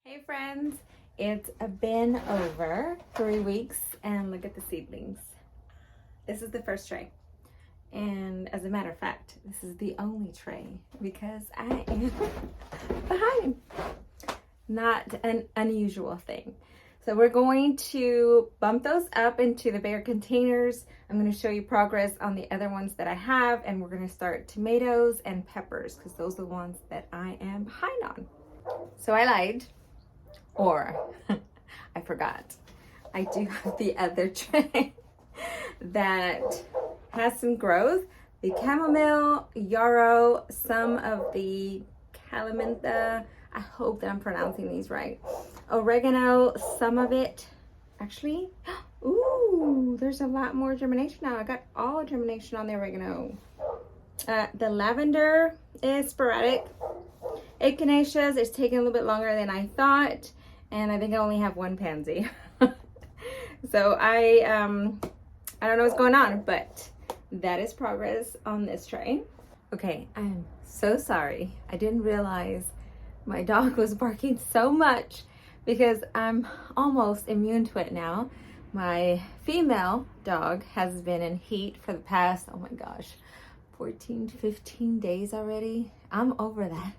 Hey friends, it's been over 3 weeks and look at the seedlings. This is the first tray. And as a matter of fact, this is the only tray because I am behind. Not an unusual thing. So we're going to bump those up into the bigger containers. I'm going to show you progress on the other ones that I have, and we're going to start tomatoes and peppers because those are the ones that I am behind on. So I lied. Or I forgot. I do have the other tray that has some growth. The chamomile, yarrow, some of the calamintha. I hope that I'm pronouncing these right. Oregano, some of it. Actually, ooh, there's a lot more germination now. I got all germination on the oregano. The lavender is sporadic. Echinaceas is taking a little bit longer than I thought. And I think I only have one pansy. So I don't know what's going on, but that is progress on this tray. Okay, I'm so sorry. I didn't realize my dog was barking so much because I'm almost immune to it now. My female dog has been in heat for the past, oh my gosh, 14 to 15 days already. I'm over that.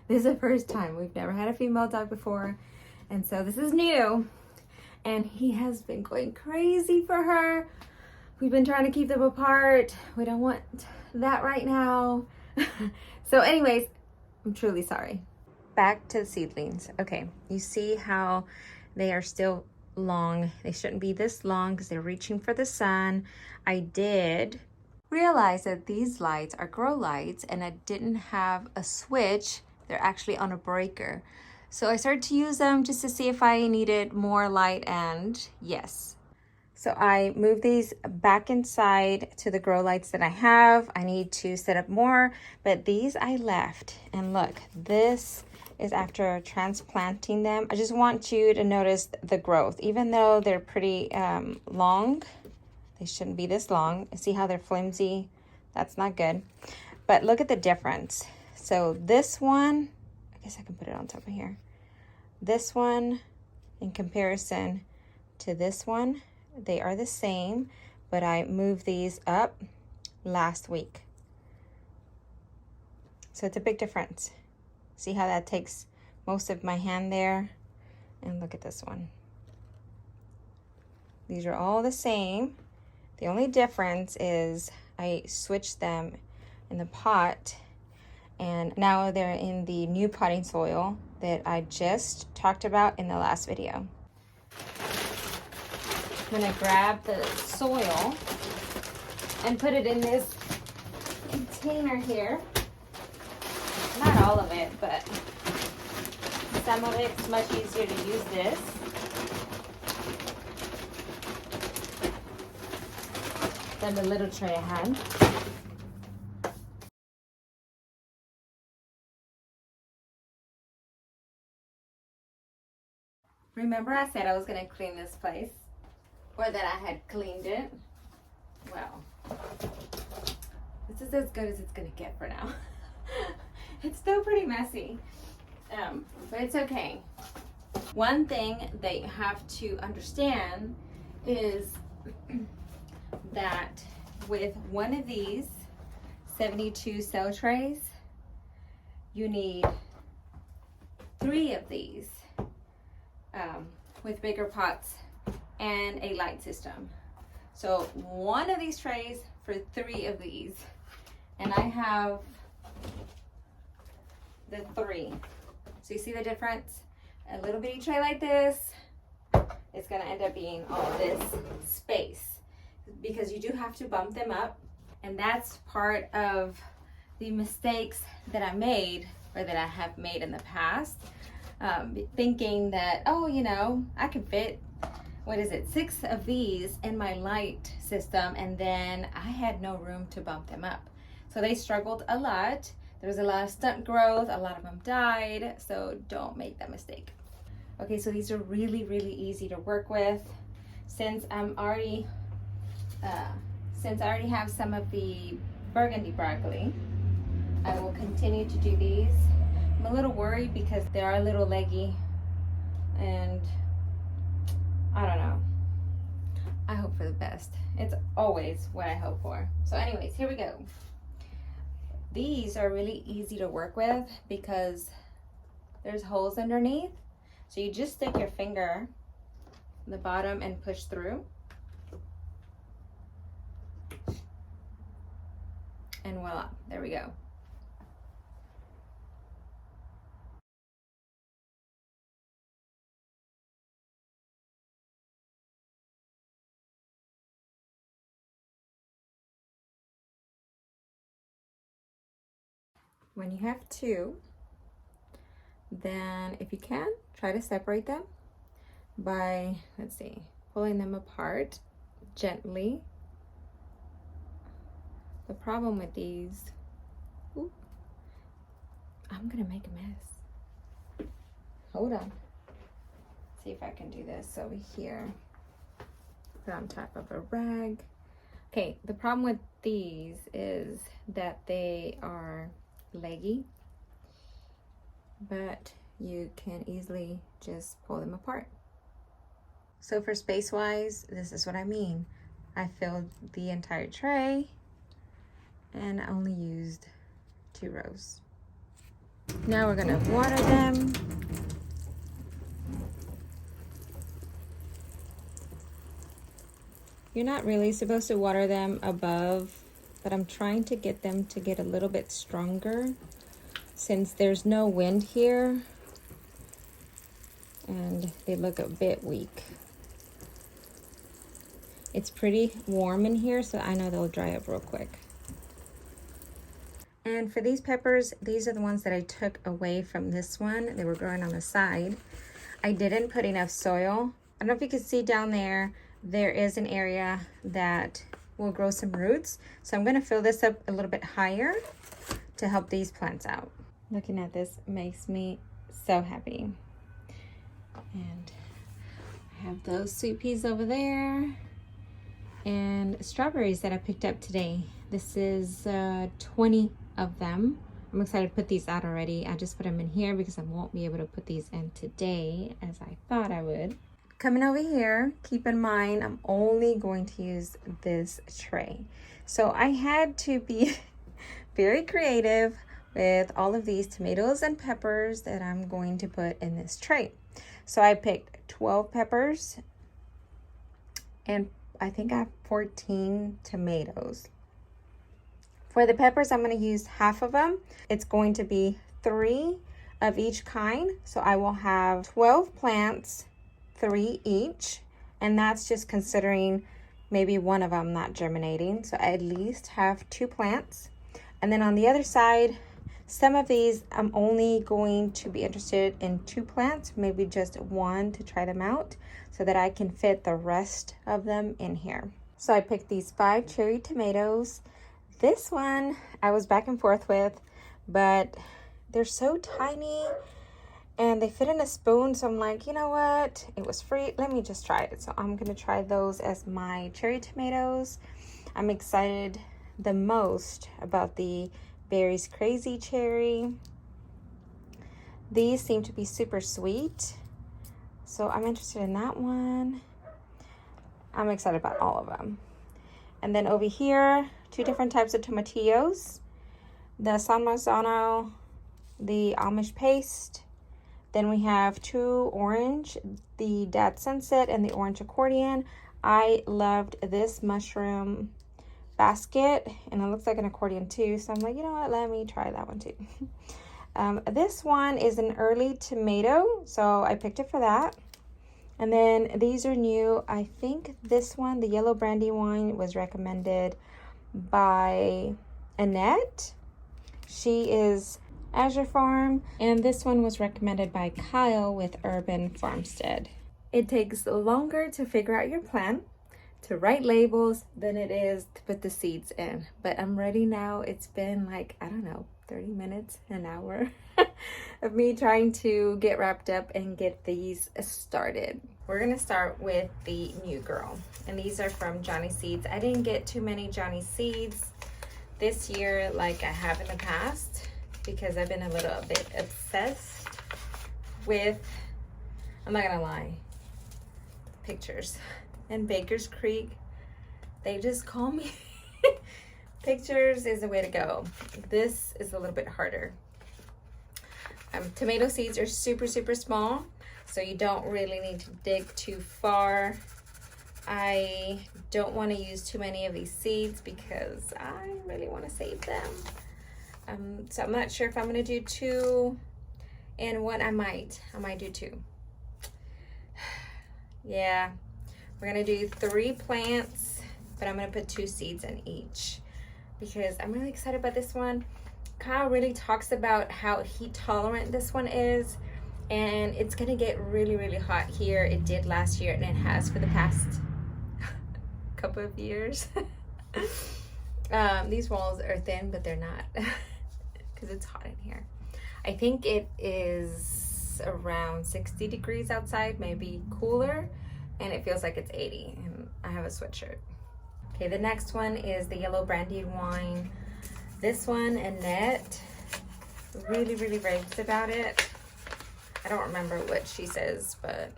This is the first time. We've never had a female dog before. And so this is new, and he has been going crazy for her. We've been trying to keep them apart. We don't want that right now. So anyways, I'm truly sorry. Back to the seedlings. Okay, you see how they are still long. They shouldn't be this long because they're reaching for the sun. I did realize that these lights are grow lights, and I didn't have a switch. They're actually on a breaker. So I started to use them just to see if I needed more light, and yes. So I moved these back inside to the grow lights that I have. I need to set up more, but these I left. And look, this is after transplanting them. I just want you to notice the growth. Even though they're pretty long, they shouldn't be this long. See how they're flimsy? That's not good. But look at the difference. So this one, I guess I can put it on top of here. This one, in comparison to this one, they are the same, but I moved these up last week. So it's a big difference. See how that takes most of my hand there? And look at this one. These are all the same. The only difference is I switched them in the pot, and now they're in the new potting soil that I just talked about in the last video. I'm gonna grab the soil and put it in this container here. Not all of it, but some of it's much easier to use this. Than the little tray I had. Remember I said I was going to clean this place, or that I had cleaned it? Well, this is as good as it's going to get for now. It's still pretty messy, but it's okay. One thing that you have to understand is that with one of these 72 cell trays, you need 3 of these. With bigger pots and a light system. So one of these trays for 3 of these. And I have the 3. So you see the difference? A little bitty tray like this, it's gonna end up being all this space because you do have to bump them up. And that's part of the mistakes that I made, or that I have made in the past. Thinking that, oh, you know, I could fit, 6 of these in my light system, and then I had no room to bump them up. So they struggled a lot. There was a lot of stunt growth, a lot of them died, so don't make that mistake. Okay, so these are really, really easy to work with. Since I already have some of the burgundy broccoli, I will continue to do these. I'm a little worried because they are a little leggy, and I don't know. I hope for the best. It's always what I hope for. So anyways, here we go. These are really easy to work with because there's holes underneath. So you just stick your finger in the bottom and push through. And voila, there we go. When you have two, then if you can, try to separate them by, let's see, pulling them apart gently. The problem with these, ooh, I'm gonna make a mess. Hold on. See if I can do this over here. Put on top of a rag. Okay, the problem with these is that they are leggy, but you can easily just pull them apart. So for space wise, this is what I mean. I filled the entire tray and I only used 2 rows. Now we're gonna water them. You're not really supposed to water them above, but I'm trying to get them to get a little bit stronger since there's no wind here and they look a bit weak. It's pretty warm in here, so I know they'll dry up real quick. And for these peppers, these are the ones that I took away from this one. They were growing on the side. I didn't put enough soil. I don't know if you can see down there, there is an area that will grow some roots. So I'm gonna fill this up a little bit higher to help these plants out. Looking at this makes me so happy. And I have those sweet peas over there and strawberries that I picked up today. This is 20 of them. I'm excited to put these out already. I just put them in here because I won't be able to put these in today as I thought I would. Coming over here, keep in mind, I'm only going to use this tray. So I had to be very creative with all of these tomatoes and peppers that I'm going to put in this tray. So I picked 12 peppers and I think I have 14 tomatoes. For the peppers, I'm going to use half of them. It's going to be 3 of each kind. So I will have 12 plants, 3 each, and that's just considering maybe one of them not germinating. So I at least have 2 plants. And then on the other side, some of these I'm only going to be interested in 2 plants, maybe just 1 to try them out so that I can fit the rest of them in here. So I picked these 5 cherry tomatoes. This one I was back and forth with, but they're so tiny and they fit in a spoon, so I'm like, you know what, it was free, let me just try it. So I'm gonna try those as my cherry tomatoes. I'm excited the most about the Berries Crazy Cherry. These seem to be super sweet, so I'm interested in that one. I'm excited about all of them. And then over here, 2 different types of tomatillos, the San Marzano, the Amish paste. Then we have 2 orange, the Dad Sunset and the orange accordion. I loved this mushroom basket and it looks like an accordion too. So I'm like, you know what, let me try that one too. This one is an early tomato, so I picked it for that. And then these are new. I think this one, the yellow brandy wine, was recommended by Annette. She is Azure Farm, and this one was recommended by Kyle with Urban Farmstead. It takes longer to figure out your plan, to write labels, than it is to put the seeds in. But I'm ready now. It's been like, I don't know, 30 minutes, an hour of me trying to get wrapped up and get these started. We're gonna start with the new girl, and these are from Johnny Seeds. I didn't get too many Johnny Seeds this year like I have in the past, because I've been a little bit obsessed with, I'm not gonna lie. Pictures. And Baker's Creek, they just call me. Pictures is the way to go. This is a little bit harder. Tomato seeds are super, super small, so you don't really need to dig too far. I don't want to use too many of these seeds because I really want to save them. So I'm not sure if I'm going to do 2 and 1. I might do 2. Yeah, we're going to do 3 plants, but I'm going to put 2 seeds in each because I'm really excited about this one. Kyle really talks about how heat tolerant this one is, and it's gonna get really, really hot here. It did last year, and it has for the past couple of years. These walls are thin, but they're not because it's hot in here. I think it is around 60 degrees outside, maybe cooler, and it feels like it's 80, and I have a sweatshirt. Okay, the next one is the yellow brandy wine. This one, Annette really, really raves about it. I don't remember what she says, but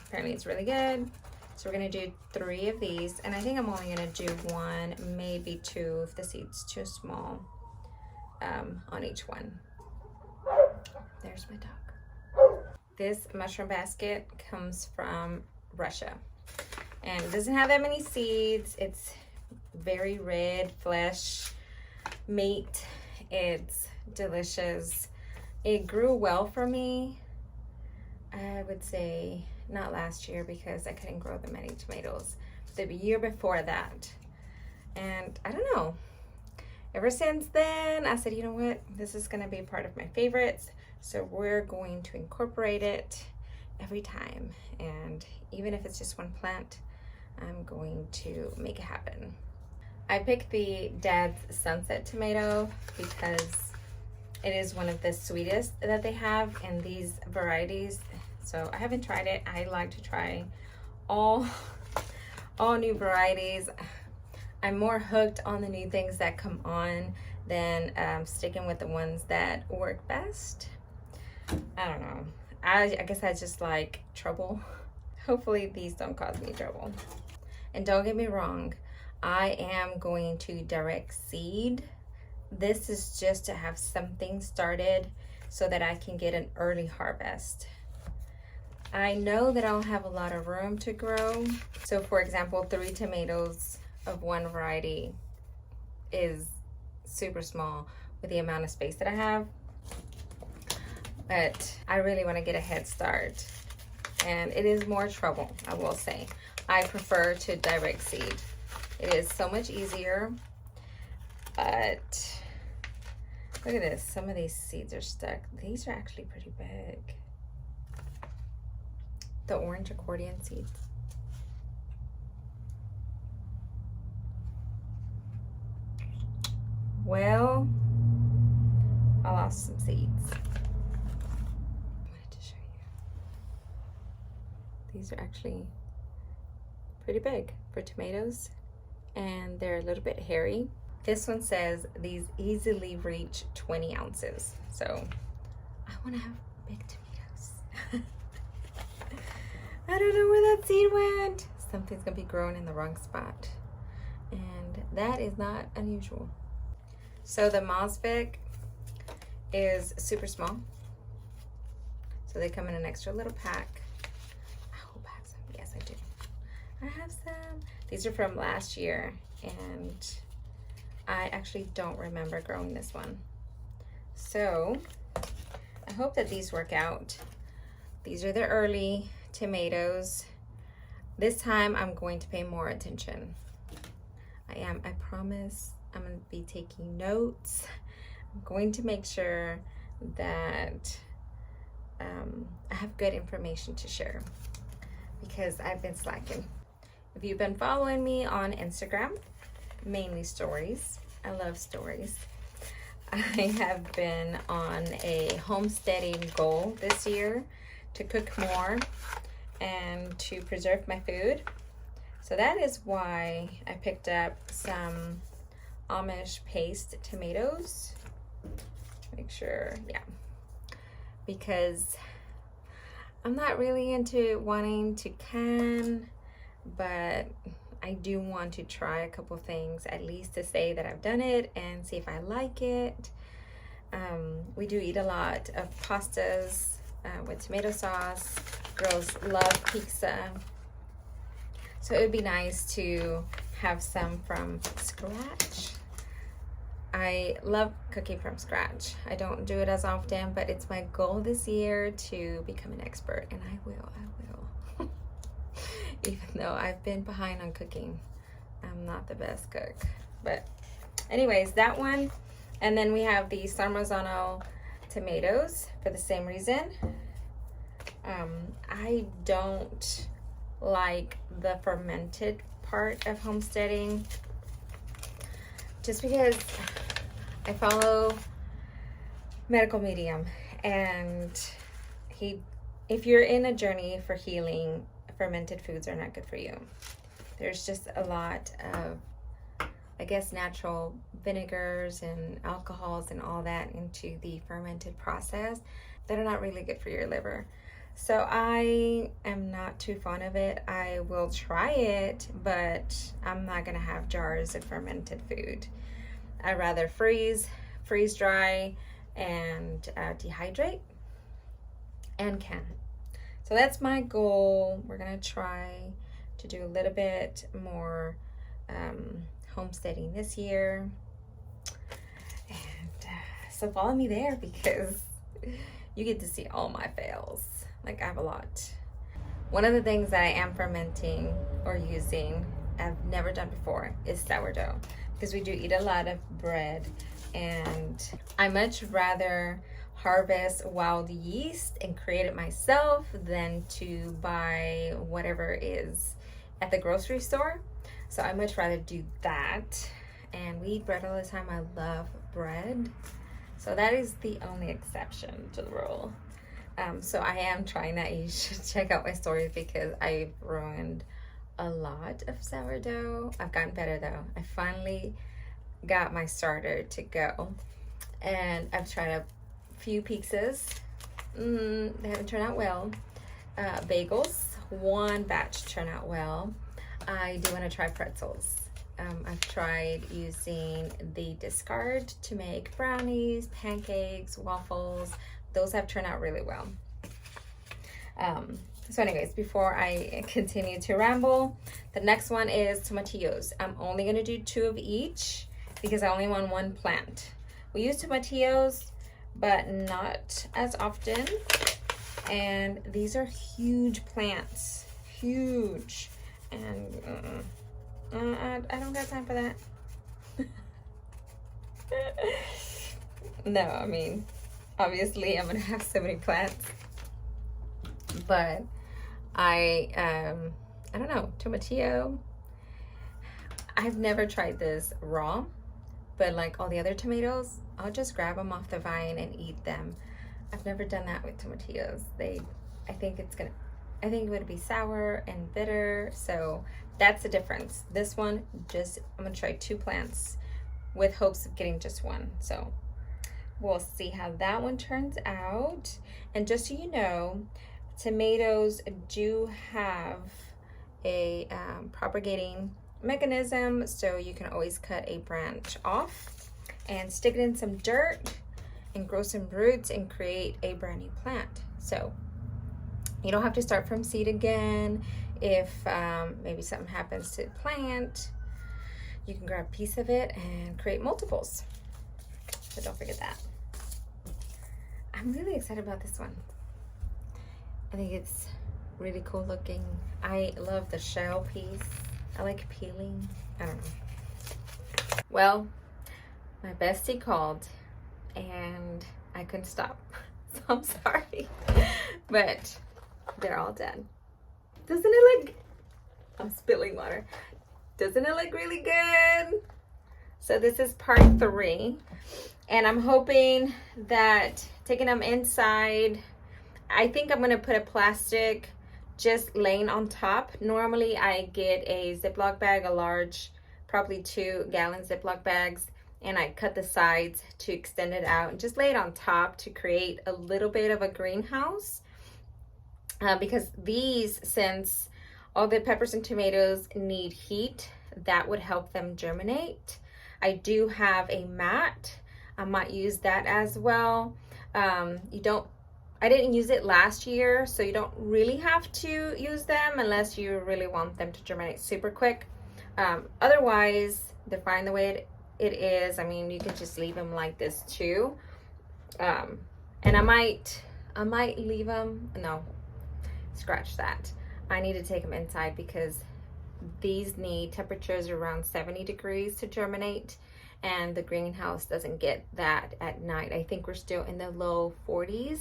apparently it's really good. So we're gonna do 3 of these, and I think I'm only gonna do 1, maybe 2 if the seed's too small on each one. There's my dog. This mushroom basket comes from Russia, and it doesn't have that many seeds. It's very red flesh meat. It's delicious. It grew well for me. I would say not last year because I couldn't grow that many tomatoes. The year before that. And I don't know. Ever since then, I said, you know what? This is going to be part of my favorites. So we're going to incorporate it every time. And even if it's just 1 plant, I'm going to make it happen. I picked the Dad's Sunset tomato because it is one of the sweetest that they have in these varieties. So I haven't tried it. I like to try all new varieties. I'm more hooked on the new things that come on than sticking with the ones that work best. I don't know. I guess I just like trouble. Hopefully these don't cause me trouble. And don't get me wrong, I am going to direct seed. This is just to have something started so that I can get an early harvest. I know that I'll have a lot of room to grow. So for example, 3 tomatoes of 1 variety is super small with the amount of space that I have. But I really want to get a head start. And it is more trouble, I will say. I prefer to direct seed. It is so much easier, but look at this. Some of these seeds are stuck. These are actually pretty big. The orange accordion seeds. Well, I lost some seeds. I wanted to show you. These are actually pretty big for tomatoes, and they're a little bit hairy. This one says these easily reach 20 ounces. So I want to have big tomatoes. I don't know where that seed went. Something's gonna be growing in the wrong spot, and that is not unusual. So the Mosvic is super small. So they come in an extra little pack. I hope I have some. Yes, I do. I have some. These are from last year, and I actually don't remember growing this one. So I hope that these work out. These are the early tomatoes. This time I'm going to pay more attention. I promise I'm going to be taking notes. I'm going to make sure that I have good information to share because I've been slacking. If you've been following me on Instagram, mainly stories, I love stories. I have been on a homesteading goal this year to cook more and to preserve my food. So that is why I picked up some Amish paste tomatoes. Make sure, yeah. Because I'm not really into wanting to can, but I do want to try a couple things, at least to say that I've done it and see if I like it. We do eat a lot of pastas with tomato sauce. Girls love pizza. So it would be nice to have some from scratch. I love cooking from scratch. I don't do it as often, but it's my goal this year to become an expert, and I will. Even though I've been behind on cooking. I'm not the best cook. But anyways, that one. And then we have the Sarmazzano tomatoes for the same reason. I don't like the fermented part of homesteading, just because I follow medical medium, and if you're in a journey for healing, fermented foods are not good for you. There's just a lot of, I guess, natural vinegars and alcohols and all that into the fermented process that are not really good for your liver. So I am not too fond of it. I will try it, but I'm not gonna have jars of fermented food. I'd rather freeze dry, and dehydrate and can. So that's my goal. We're gonna try to do a little bit more homesteading this year. And so follow me there, because you get to see all my fails. Like, I have a lot. One of the things that I am fermenting or using, I've never done before, is sourdough, because we do eat a lot of bread, and I much rather harvest wild yeast and create it myself than to buy whatever is at the grocery store. So I much rather do that. And we eat bread all the time. I love bread. So that is the only exception to the rule. So I am trying that. You should check out my stories, because I've ruined a lot of sourdough. I've gotten better though. I finally got my starter to go, and I've tried a few pizzas. They haven't turned out well. Bagels, one batch turned out well. I do want to try pretzels. I've tried using the discard to make brownies, pancakes, waffles. Those have turned out really well. So anyways, before I continue to ramble, the next one is tomatillos. I'm only going to do 2 of each, because I only want 1 plant. We use tomatillos, but not as often. And these are huge plants, huge. And I don't got time for that. No, I mean, obviously I'm gonna have so many plants, but I don't know, tomatillo. I've never tried this raw, but like all the other tomatoes, I'll just grab them off the vine and eat them. I've never done that with tomatillos. I think it would be sour and bitter, so that's the difference. This one, I'm gonna try 2 plants with hopes of getting just 1. So we'll see how that one turns out. And just so you know, tomatoes do have a propagating mechanism, so you can always cut a branch off and stick it in some dirt and grow some roots and create a brand new plant. So you don't have to start from seed again. If maybe something happens to the plant, you can grab a piece of it and create multiples. So don't forget that. I'm really excited about this one. I think it's really cool looking. I love the shell piece. I like peeling. I don't know. Well, my bestie called and I couldn't stop. So I'm sorry. But they're all done. Doesn't it look... I'm spilling water. Doesn't it look really good? So this is part 3. And I'm hoping that taking them inside, I think I'm going to put a plastic just laying on top. Normally I get a Ziploc bag, a large, probably 2-gallon Ziploc bags, and I cut the sides to extend it out and just lay it on top to create a little bit of a greenhouse. because these, since all the peppers and tomatoes need heat, that would help them germinate. I do have a mat. I might use that as well. I didn't use it last year, so you don't really have to use them unless you really want them to germinate super quick. Otherwise, they're fine the way it is. I mean, you can just leave them like this too. And I might leave them, no, scratch that. I need to take them inside because these need temperatures around 70 degrees to germinate, and the greenhouse doesn't get that at night. I think we're still in the low 40s.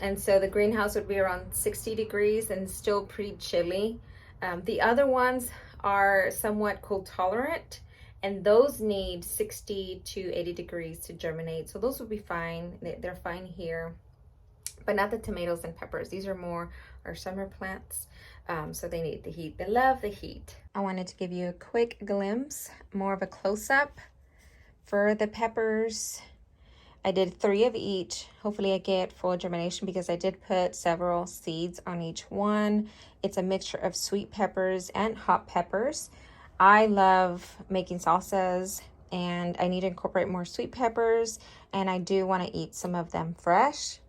And so the greenhouse would be around 60 degrees and still pretty chilly. The other ones are somewhat cold tolerant, and those need 60 to 80 degrees to germinate. So those would be fine. They're fine here, but not the tomatoes and peppers. These are more our summer plants. So they need the heat. They love the heat. I wanted to give you a quick glimpse, more of a close-up for the peppers. I did 3 of each. Hopefully I get full germination because I did put several seeds on each one. It's a mixture of sweet peppers and hot peppers. I love making salsas, and I need to incorporate more sweet peppers, and I do want to eat some of them fresh.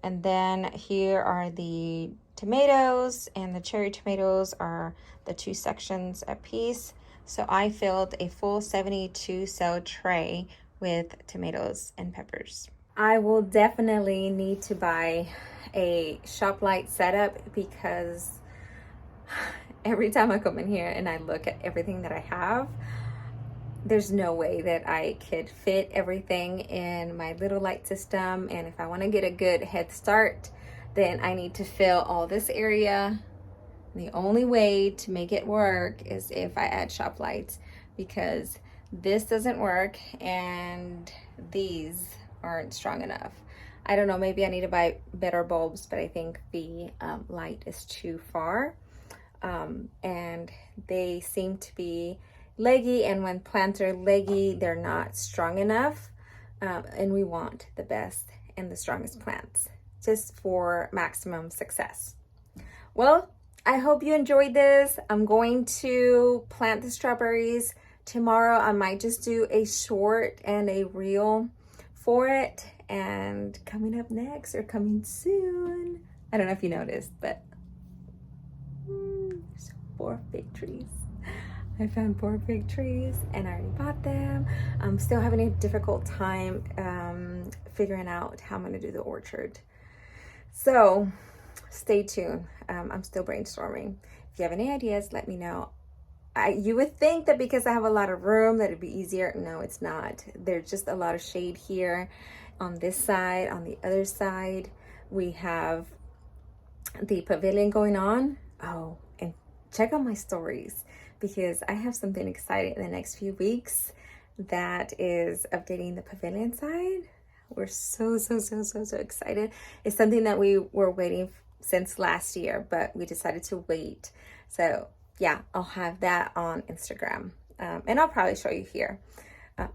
And then here are the tomatoes, and the cherry tomatoes are the 2 sections a piece. So I filled a full 72 cell tray with tomatoes and peppers. I will definitely need to buy a shop light setup because every time I come in here and I look at everything that I have, there's no way that I could fit everything in my little light system. And if I want to get a good head start, then I need to fill all this area. The only way to make it work is if I add shop lights, because this doesn't work and these aren't strong enough. I don't know, maybe I need to buy better bulbs, but I think the light is too far. And they seem to be leggy, and when plants are leggy, they're not strong enough. And we want the best and the strongest plants just for maximum success. Well, I hope you enjoyed this. I'm going to plant the strawberries tomorrow. I might just do a short and a reel for it. And coming up next, or coming soon, I don't know if you noticed, but there's 4 fig trees. I found 4 fig trees and I already bought them. I'm still having a difficult time figuring out how I'm gonna do the orchard. So stay tuned. I'm still brainstorming. If you have any ideas, let me know. You would think that because I have a lot of room that it'd be easier. No, it's not. There's just a lot of shade here on this side. On the other side, we have the pavilion going on. Oh, and check out my stories because I have something exciting in the next few weeks that is updating the pavilion side. We're so excited. It's something that we were waiting since last year, but we decided to wait. So yeah, I'll have that on Instagram. And I'll probably show you here.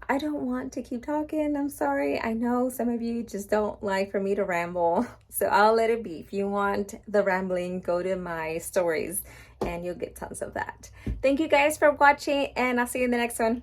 I don't want to keep talking. I'm sorry. I know some of you just don't like for me to ramble. So I'll let it be. If you want the rambling, go to my stories and you'll get tons of that. Thank you guys for watching, and I'll see you in the next one.